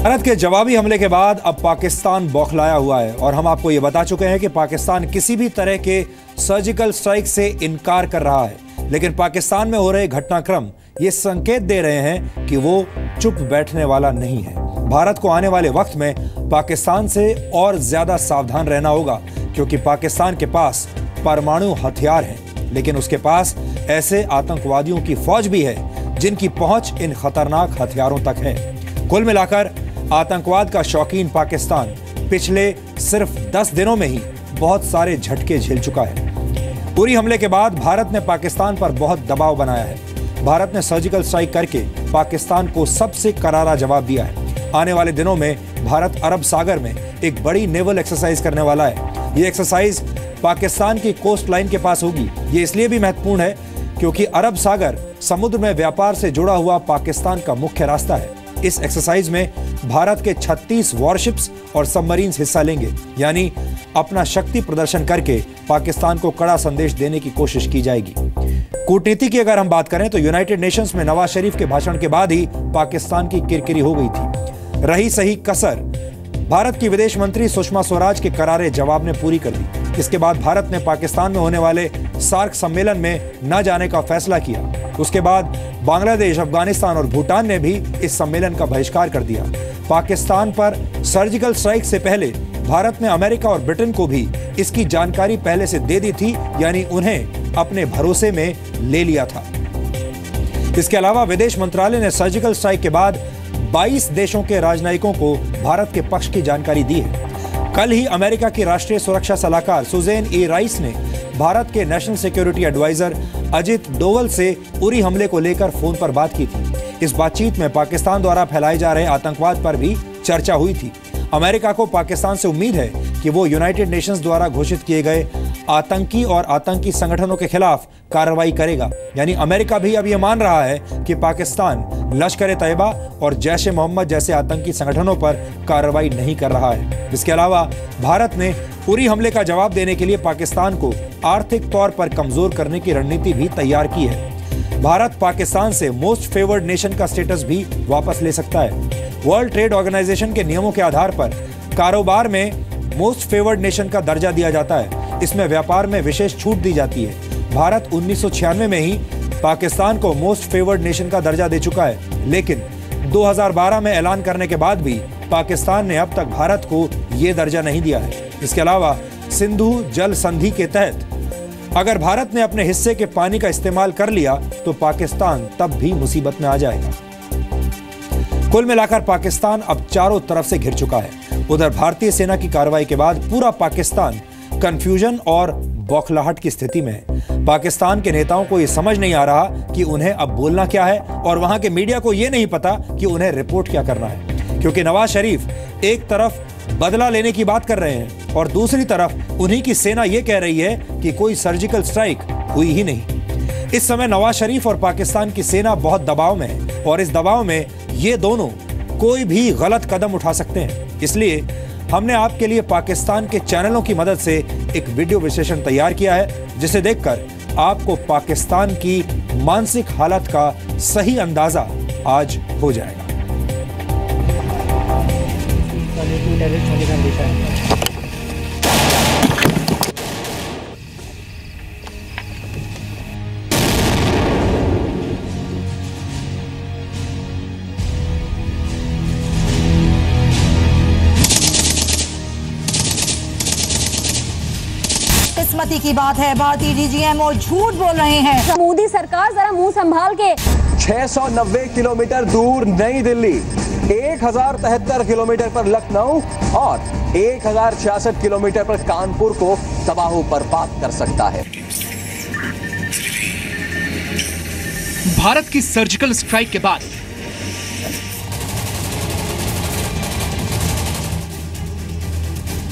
भारत के जवाबी हमले के बाद अब पाकिस्तान बौखलाया हुआ है और हम आपको ये बता चुके हैं कि पाकिस्तान किसी भी तरह के सर्जिकल स्ट्राइक से इनकार कर रहा है। लेकिन पाकिस्तान में हो रहे घटनाक्रम ये संकेत दे रहे हैं कि वो चुप बैठने वाला नहीं है। भारत को आने वाले वक्त में पाकिस्तान से और ज्यादा सावधान रहना होगा, क्योंकि पाकिस्तान के पास परमाणु हथियार हैं, लेकिन उसके पास ऐसे आतंकवादियों की फौज भी है जिनकी पहुंच इन खतरनाक हथियारों तक है। कुल मिलाकर आतंकवाद का शौकीन पाकिस्तान पिछले सिर्फ 10 दिनों में ही बहुत सारे झटके झेल चुका है। उरी हमले के बाद भारत ने पाकिस्तान पर बहुत दबाव बनाया है। भारत ने सर्जिकल स्ट्राइक करके पाकिस्तान को सबसे करारा जवाब दिया है। आने वाले दिनों में भारत अरब सागर में एक बड़ी नेवल एक्सरसाइज करने वाला है। ये एक्सरसाइज पाकिस्तान की कोस्ट लाइन के पास होगी। ये इसलिए भी महत्वपूर्ण है क्योंकि अरब सागर समुद्र में व्यापार से जुड़ा हुआ पाकिस्तान का मुख्य रास्ता है। इस एक्सरसाइज में भारत के 36 वॉरशिप्स और सबमरीन्स हिस्सा लेंगे, यानी अपना शक्ति प्रदर्शन करके पाकिस्तान को कड़ा संदेश देने की कोशिश की जाएगी। कूटनीति की अगर हम बात करें तो यूनाइटेड नेशंस में नवाज शरीफ के भाषण के बाद ही पाकिस्तान की किरकिरी हो गई थी। रही सही कसर भारत की विदेश मंत्री सुषमा स्वराज के करारे जवाब ने पूरी कर दी। इसके बाद भारत ने पाकिस्तान में होने वाले सार्क सम्मेलन में न जाने का फैसला किया। उसके बाद बांग्लादेश, अफगानिस्तान और भूटान ने भी इस सम्मेलन का बहिष्कार कर दिया। पाकिस्तान पर सर्जिकल स्ट्राइक से पहले भारत ने अमेरिका और ब्रिटेन को भी इसकी जानकारी पहले से दे दी थी, यानी उन्हें अपने भरोसे में ले लिया था। इसके अलावा विदेश मंत्रालय ने सर्जिकल स्ट्राइक के बाद 22 देशों के राजनयिकों को भारत के पक्ष की जानकारी दी है। कल ही अमेरिका की राष्ट्रीय सुरक्षा सलाहकार सुजैन ए राइस ने भारत के national security adviser Ajit Doval से उरी हमले को लेकर फोन पर बात की थी। इस बातचीत में पाकिस्तान द्वारा फैलाए जा रहे आतंकवाद पर भी चर्चा हुई थी। अमेरिका को पाकिस्तान से उम्मीद है कि वो यूनाइटेड नेशंस द्वारा घोषित किए गए आतंकी और आतंकी संगठनों के खिलाफ कार्रवाई करेगा। यानी अमेरिका भी अब ये मान रहा है कि पाकिस्तान लश्कर-ए-तैयबा और जैश-ए-मोहम्मद जैसे आतंकी संगठनों पर कार्रवाई नहीं कर रहा है। इसके अलावा भारत ने उरी हमले का जवाब देने के लिए पाकिस्तान को आर्थिक तौर पर कमजोर करने की रणनीति भी तैयार की है। भारत पाकिस्तान से मोस्ट फेवर्ड नेशन का स्टेटस भी वापस ले सकता है। वर्ल्ड ट्रेड ऑर्गेनाइजेशन के नियमों के आधार पर कारोबार में मोस्ट फेवर्ड नेशन का दर्जा दिया जाता है। इसमें व्यापार में विशेष छूट दी जाती है। भारत 1996 में ही पाकिस्तान को मोस्ट फेवर्ड नेशन का दर्जा दे चुका है, लेकिन 2012 में ऐलान करने के बाद भी पाकिस्तान ने अब तक भारत को यह दर्जा नहीं दिया है। इसके अलावा सिंधु जल संधि के तहत अगर भारत ने अपने हिस्से के पानी का इस्तेमाल कर लिया तो पाकिस्तान तब भी मुसीबत में आ जाएगा। कुल मिलाकर पाकिस्तान अब चारों तरफ से घिर चुका है। उधर भारतीय सेना की कार्रवाई के बाद पूरा पाकिस्तान कंफ्यूजन और बौखलाहट की स्थिति में है। पाकिस्तान के नेताओं को यह समझ नहीं आ रहा कि उन्हें अब बोलना क्या है और वहां के मीडिया को यह नहीं पता कि उन्हें रिपोर्ट क्या करना है, क्योंकि नवाज शरीफ एक तरफ बदला लेने की बात कर रहे हैं और दूसरी तरफ उन्हीं की सेना यह कह रही है कि कोई सर्जिकल स्ट्राइक हुई ही नहीं। इस समय नवाज शरीफ और पाकिस्तान की सेना बहुत दबाव में है और इस दबाव में ये दोनों कोई भी गलत कदम उठा सकते हैं। इसलिए हमने आपके लिए पाकिस्तान के चैनलों की मदद से एक वीडियो विश्लेषण तैयार किया है, जिसे देखकर आपको पाकिस्तान की मानसिक हालत का सही अंदाजा आज हो जाएगा। किस्मती की बात है, भारतीय डीजीएमओ झूठ बोल रहे हैं। मोदी सरकार जरा मुंह संभाल के। 690 किलोमीटर दूर नई दिल्ली, 1073 किलोमीटर पर लखनऊ और 1066 किलोमीटर पर कानपुर को तबाह बर्बाद कर सकता है। भारत की सर्जिकल स्ट्राइक के बाद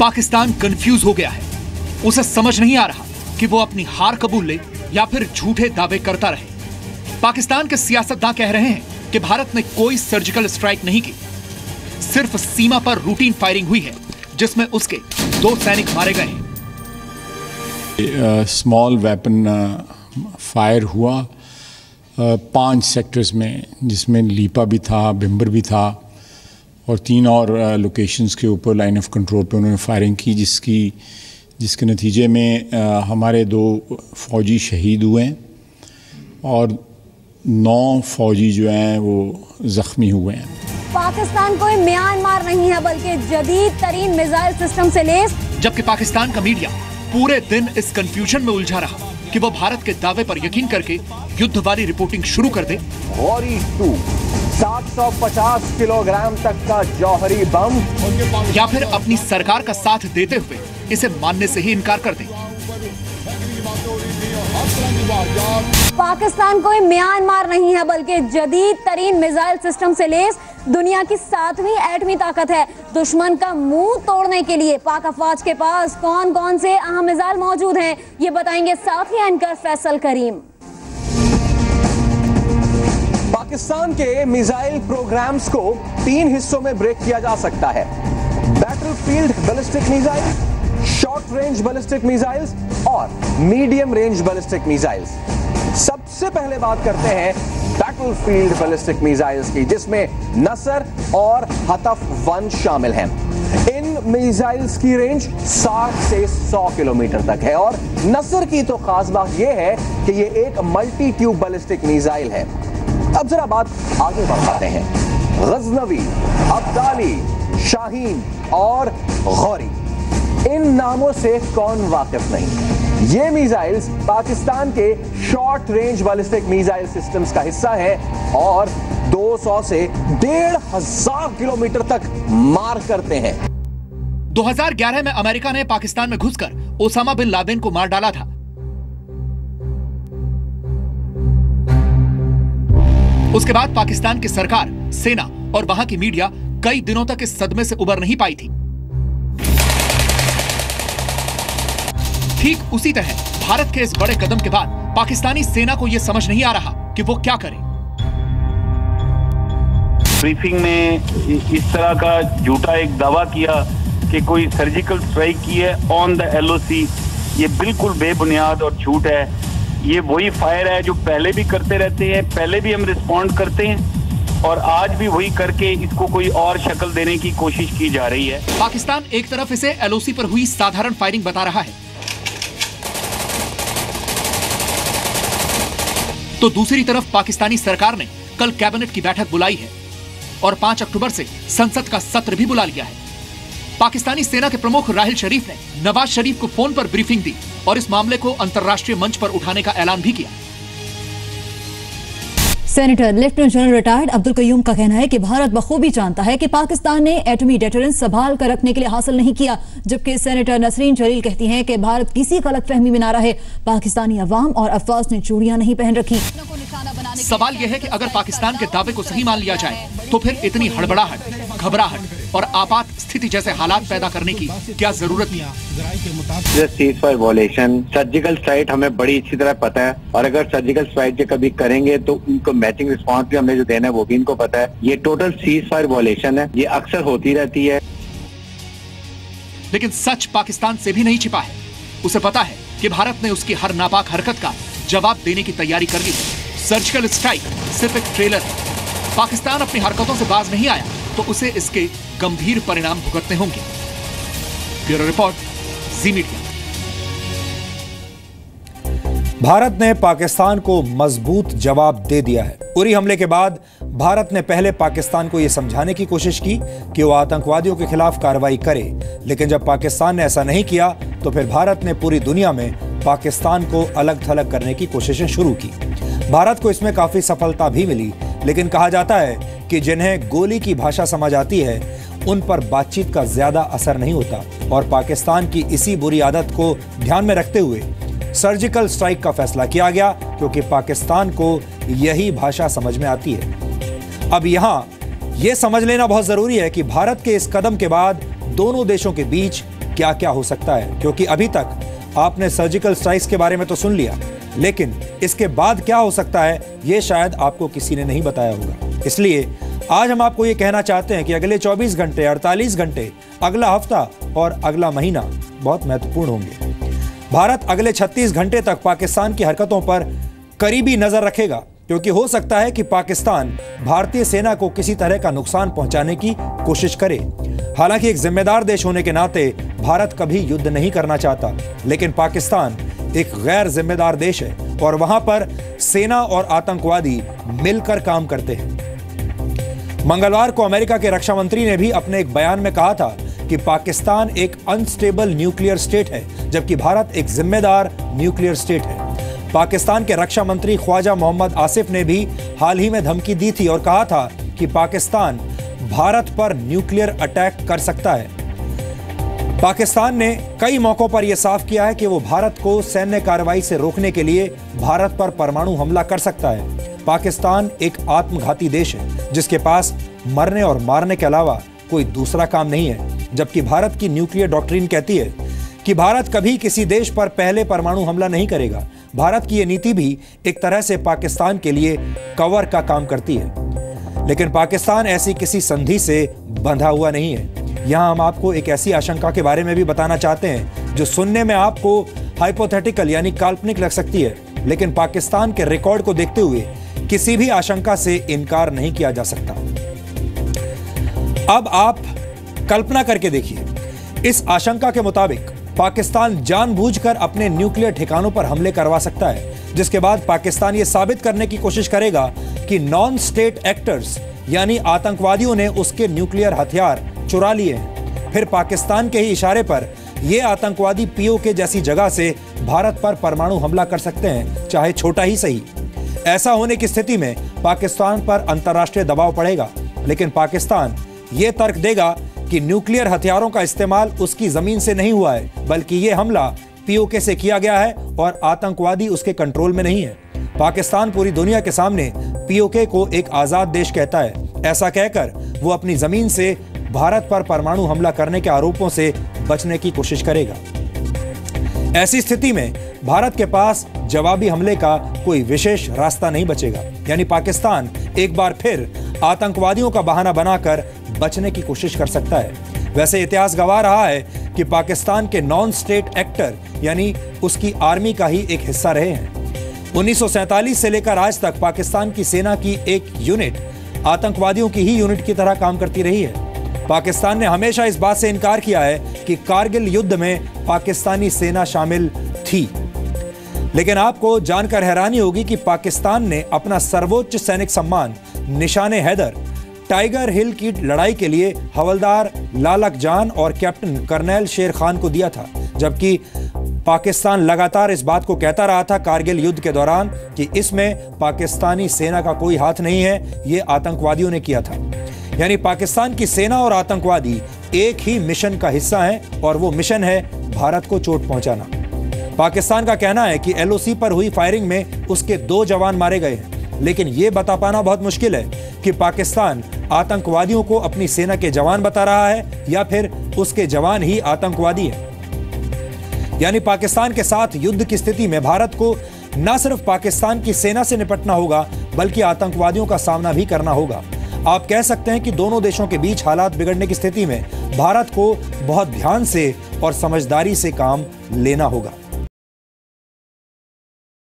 पाकिस्तान कंफ्यूज हो गया है। उसे समझ नहीं आ रहा कि वो अपनी हार कबूल ले या फिर झूठे दावे करता रहे। पाकिस्तान के सियासतदान कह रहे हैं कि भारत ने कोई सर्जिकल स्ट्राइक नहीं की, सिर्फ सीमा पर रूटीन फायरिंग हुई है जिसमें उसके 2 सैनिक मारे गए हैं। स्मॉल वेपन फायर हुआ 5 सेक्टर्स में, जिसमें लीपा भी था, भिम्बर भी था और 3 और लोकेशंस के ऊपर लाइन ऑफ कंट्रोल पे उन्होंने फायरिंग की, जिसके नतीजे में हमारे 2 फौजी शहीद हुए हैं और 9 फौजी जो हैं वो ज़ख्मी हुए हैं। पाकिस्तान कोई म्यांमार नहीं है बल्कि जदीद तरीन मिसाइल सिस्टम से लैस। जबकि पाकिस्तान का मीडिया पूरे दिन इस कंफ्यूजन में उलझा रहा कि वो भारत के दावे पर यकीन करके युद्ध वाली रिपोर्टिंग शुरू कर दे। गौरी 2 750 किलोग्राम तक का जौहरी बम, या फिर अपनी सरकार का साथ देते हुए इसे मानने से ही इनकार कर दे। पाकिस्तान कोई म्यांमार नहीं है बल्कि जदीद तरीन मिसाइल सिस्टम से लैस दुनिया की 7वीं एटमी ताकत है। दुश्मन का मुंह तोड़ने के लिए पाक अफवाज के पास कौन कौन से अहम मिसाइल मौजूद हैं, ये बताएंगे साथी एंकर फैसल करीम। पाकिस्तान के मिसाइल प्रोग्राम्स को 3 हिस्सों में ब्रेक किया जा सकता है। Battlefield ballistic missile, short range ballistic missiles और मीडियम रेंज बैलिस्टिक मिसाइल्स। सबसे पहले बात करते हैं बैटलफील्ड बैलिस्टिक मिसाइल्स की, जिसमें नसर और हतफ-1 शामिल हैं। इन मिसाइल्स की रेंज 60 से 100 किलोमीटर तक है और नसर की तो खास बात यह है कि यह एक मल्टी ट्यूब बैलिस्टिक मिसाइल है। अब जरा बात आगे बढ़ाते हैं। गजनवी, अब्दाली, शाहीन और गौरी, इन नामों से कौन वाकिफ नहीं। ये मिसाइल्स पाकिस्तान के short range ballistic missile systems का हिस्सा है और 200 से 1500 किलोमीटर तक मार करते हैं। 2011 में अमेरिका ने पाकिस्तान में घुसकर ओसामा बिन लादेन को मार डाला था। उसके बाद पाकिस्तान की सरकार, सेना और वहां की मीडिया कई दिनों तक इस सदमे से उबर नहीं पाई थी। ठीक उसी तरह भारत के इस बड़े कदम के बाद पाकिस्तानी सेना को यह समझ नहीं आ रहा कि वो क्या करे। ब्रीफिंग में इस तरह का झूठा एक दावा किया कि कोई सर्जिकल स्ट्राइक की है ऑन द LOC, ये बिल्कुल बेबुनियाद और झूठ है। ये वही फायर है जो पहले भी करते रहते हैं, पहले भी हम रिस्पॉन्ड करते हैं और आज भी वही करके इसको कोई और शक्ल देने की कोशिश की जा रही है। पाकिस्तान एक तरफ इसे LOC पर हुई साधारण फायरिंग बता रहा है, तो दूसरी तरफ पाकिस्तानी सरकार ने कल कैबिनेट की बैठक बुलाई है और 5 अक्टूबर से संसद का सत्र भी बुला लिया है। पाकिस्तानी सेना के प्रमुख राहिल शरीफ ने नवाज शरीफ को फोन पर ब्रीफिंग दी और इस मामले को अंतर्राष्ट्रीय मंच पर उठाने का ऐलान भी किया। Senator lieutenant general retired Abdul Qayyum का कहना है कि भारत बखूबी जानता है कि पाकिस्तान ने एटमी डेटरेंस संभाल कर रखने के लिए हासिल नहीं किया, जबकि सेनेटर नसरीन जलील कहती हैं कि भारत किसी गलतफहमी में ना रहे, पाकिस्तानी अवाम और अफवाज ने चूड़ियां नहीं पहन रखी। सवाल यह है कि अगर पाकिस्तान के दावे को सही मान लिया जाए तो फिर इतनी हड़बड़ाहट, घबराहट और आपात स्थिति जैसे हालात पैदा करने की क्या जरूरत है। Cease fire violation, surgical strike हमें बड़ी अच्छी तरह पता है और अगर सर्जिकल स्ट्राइक जो कभी करेंगे तो उनको मैचिंग रिस्पांस भी हमें जो देना है वो भी इनको पता है। ये टोटल सीज फायर वॉयलेशन है, ये अक्सर होती रहती है। लेकिन सच पाकिस्तान से भी नहीं छिपा है। उसे पता है कि भारत ने उसकी हर नापाक हरकत का जवाब देने की तैयारी कर ली। सर्जिकल स्ट्राइक सिर्फ एक ट्रेलर है। पाकिस्तान अपनी हरकतों से बाज नहीं आया तो उसे इसके गंभीर परिणाम भुगतने होंगे। ब्यूरो रिपोर्ट, जी मीडिया। भारत ने पाकिस्तान को मजबूत जवाब दे दिया है। उरी हमले के बाद भारत ने पहले पाकिस्तान को यह समझाने की कोशिश की कि वो आतंकवादियों के खिलाफ कार्रवाई करे, लेकिन जब पाकिस्तान ने ऐसा नहीं किया तो फिर भारत ने पूरी दुनिया में पाकिस्तान को अलग थलग करने की कोशिशें शुरू की। भारत को इसमें काफी सफलता भी मिली, लेकिन कहा जाता है कि जिन्हें गोली की भाषा समझ आती है उन पर बातचीत का ज्यादा असर नहीं होता और पाकिस्तान की इसी बुरी आदत को ध्यान में रखते हुए सर्जिकल स्ट्राइक का फैसला किया गया, क्योंकि पाकिस्तान को यही भाषा समझ में आती है। अब यहां यह समझ लेना बहुत जरूरी है कि भारत के इस कदम के बाद दोनों देशों के बीच क्या क्या हो सकता है, क्योंकि अभी तक आपने सर्जिकल स्ट्राइक्स के बारे में तो सुन लिया, लेकिन इसके बाद क्या हो सकता है यह शायद आपको किसी ने नहीं बताया होगा। इसलिए आज हम आपको यह कहना चाहते हैं कि अगले 24 घंटे, 48 घंटे, अगला हफ्ता और अगला महीना बहुत महत्वपूर्ण होंगे। भारत अगले 36 घंटे तक पाकिस्तान की हरकतों पर करीबी नजर रखेगा क्योंकि हो सकता है कि पाकिस्तान भारतीय सेना को किसी तरह का नुकसान पहुंचाने की कोशिश करे। हालांकि एक जिम्मेदार देश होने के नाते भारत कभी युद्ध नहीं करना चाहता, लेकिन पाकिस्तान एक गैर जिम्मेदार देश है और वहां पर सेना और आतंकवादी मिलकर काम करते हैं। मंगलवार को अमेरिका के रक्षा मंत्री ने भी अपने एक बयान में कहा था कि पाकिस्तान एक अनस्टेबल न्यूक्लियर स्टेट है, जबकि भारत एक जिम्मेदार न्यूक्लियर स्टेट है। पाकिस्तान के रक्षा मंत्री ख्वाजा मोहम्मद आसिफ ने भी हाल ही में धमकी दी थी और कहा था कि पाकिस्तान भारत पर न्यूक्लियर अटैक कर सकता है। पाकिस्तान ने कई मौकों पर यह साफ किया है कि वो भारत को सैन्य कार्रवाई से रोकने के लिए भारत पर परमाणु हमला कर सकता है। पाकिस्तान एक आत्मघाती देश है जिसके पास मरने और मारने के अलावा कोई दूसरा काम नहीं है, जबकि भारत की न्यूक्लियर डॉक्ट्रिन कहती है कि भारत कभी किसी देश पर पहले परमाणु हमला नहीं करेगा। भारत की यह नीति भी एक तरह से पाकिस्तान के लिए कवर का काम करती है, लेकिन पाकिस्तान ऐसी किसी संधि से बंधा हुआ नहीं है। यहां हम आपको एक ऐसी आशंका के बारे में भी बताना चाहते हैं जो सुनने में आपको हाइपोथेटिकल यानी काल्पनिक लग सकती है, लेकिन पाकिस्तान के रिकॉर्ड को देखते हुए किसी भी आशंका से इनकार नहीं किया जा सकता। अब आप कल्पना करके देखिए, इस आशंका के मुताबिक पाकिस्तान जानबूझकर अपने न्यूक्लियर ठिकानों पर हमले करवा सकता है, जिसके बाद पाकिस्तान यह साबित करने की कोशिश करेगा कि नॉन स्टेट एक्टर्स यानी आतंकवादियों ने उसके न्यूक्लियर हथियार चुरा लिए हैं। फिर पाकिस्तान के ही इशारे पर यह आतंकवादी पीओके जैसी जगह से भारत पर परमाणु हमला कर सकते हैं, चाहे छोटा ही सही। ऐसा होने की स्थिति में पाकिस्तान पर अंतर्राष्ट्रीय दबाव पड़ेगा, लेकिन पाकिस्तान यह तर्क देगा कि न्यूक्लियर हथियारों का इस्तेमाल उसकी जमीन से नहीं हुआ है, बल्कि यह हमला पीओके से किया गया है और आतंकवादी उसके कंट्रोल में नहीं है। पाकिस्तान पूरी दुनिया के सामने पीओके को एक आजाद देश कहता है। ऐसा कहकर वो अपनी जमीन से भारत पर परमाणु हमला करने के आरोपों से बचने की कोशिश करेगा। ऐसी स्थिति में भारत के पास जवाबी हमले का कोई विशेष रास्ता नहीं बचेगा, यानी पाकिस्तान एक बार फिर आतंकवादियों का बहाना बनाकर बचने की कोशिश कर सकता है। वैसे इतिहास गवाह रहा है कि पाकिस्तान के नॉन स्टेट एक्टर यानी उसकी आर्मी का ही एक हिस्सा रहे हैं। 1947 से लेकर आज तक पाकिस्तान की सेना की एक यूनिट आतंकवादियों की ही यूनिट की तरह काम करती रही है। पाकिस्तान ने हमेशा इस बात से इनकार किया है कि कारगिल युद्ध में पाकिस्तानी सेना शामिल थी, लेकिन आपको जानकर हैरानी होगी कि पाकिस्तान ने अपना सर्वोच्च सैनिक सम्मान निशाने हैदर टाइगर हिल की लड़ाई के लिए हवलदार लालक जान और कैप्टन कर्नल शेर खान को दिया था, जबकि पाकिस्तान लगातार इस बात को कहता रहा था कारगिल युद्ध के दौरान कि इसमें पाकिस्तानी सेना का कोई हाथ नहीं है, ये आतंकवादियों ने किया था। यानी पाकिस्तान की सेना और आतंकवादी एक ही मिशन का हिस्सा हैं और वो मिशन है भारत को चोट पहुंचाना। पाकिस्तान का कहना है कि एलओसी पर हुई फायरिंग में उसके 2 जवान मारे गए हैं, लेकिन यह बता पाना बहुत मुश्किल है कि पाकिस्तान आतंकवादियों को अपनी सेना के जवान बता रहा है या फिर उसके जवान ही आतंकवादी हैं। यानी पाकिस्तान के साथ युद्ध की स्थिति में भारत को न सिर्फ पाकिस्तान की सेना से निपटना होगा, बल्कि आतंकवादियों का सामना भी करना होगा। आप कह सकते हैं कि दोनों देशों के बीच हालात बिगड़ने की स्थिति में भारत को बहुत ध्यान से और समझदारी से काम लेना होगा।